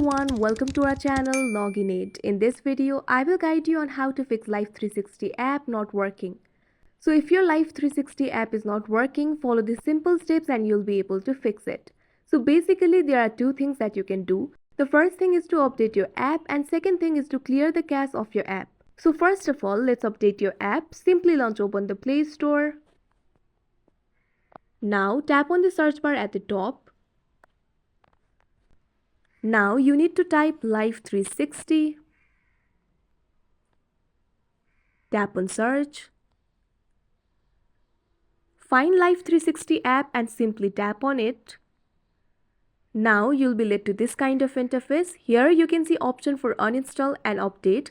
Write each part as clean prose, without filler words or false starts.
everyone, welcome to our channel Login Aid. In this video, I will guide you on how to fix Life360 app not working. So if your Life360 app is not working, follow the simple steps and you'll be able to fix it. So basically there are two things that you can do. The first thing is to update your app and second thing is to clear the cache of your app. So first of all, let's update your app. Simply open the Play Store. Now tap on the search bar at the top. Now you need to type Life360. Tap on search. Find Life360 app and simply tap on it. Now you'll be led to this kind of interface. Here you can see option for uninstall and update.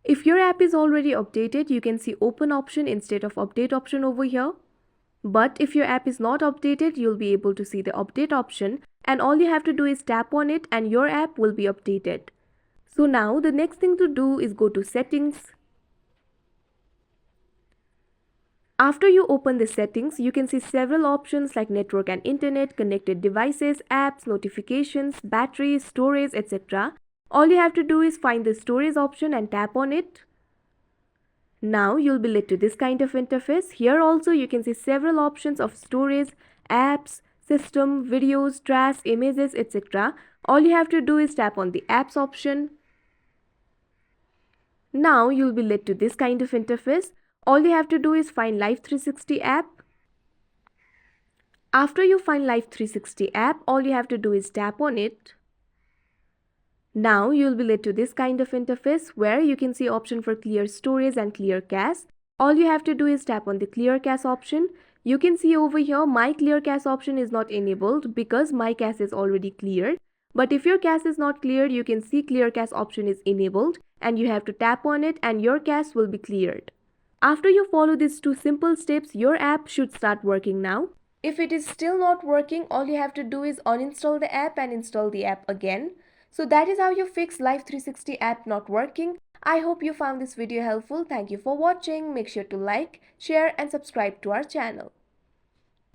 If your app is already updated, you can see open option instead of update option over here. But if your app is not updated, you'll be able to see the update option and all you have to do is tap on it and your app will be updated. So now the next thing to do is go to settings. After you open the settings, you can see several options like network and internet, connected devices, apps, notifications, battery, storage, etc. All you have to do is find the storage option and tap on it. Now you'll be led to this kind of interface. Here also you can see several options of storage, apps, system, videos, trash, images, etc. All you have to do is tap on the apps option. Now you'll be led to this kind of interface. All you have to do is find Life360 app. After you find Life360 app, all you have to do is tap on it. Now you'll be led to this kind of interface where you can see option for clear storage and clear cache. All you have to do is tap on the clear cache option. You can see over here my clear cache option is not enabled because my cache is already cleared. But if your cache is not cleared, you can see clear cache option is enabled and you have to tap on it and your cache will be cleared. After you follow these two simple steps, your app should start working now. If it is still not working, all you have to do is uninstall the app and install the app again. So that is how you fix Life360 app not working. I hope you found this video helpful. Thank you for watching. Make sure to like, share and subscribe to our channel.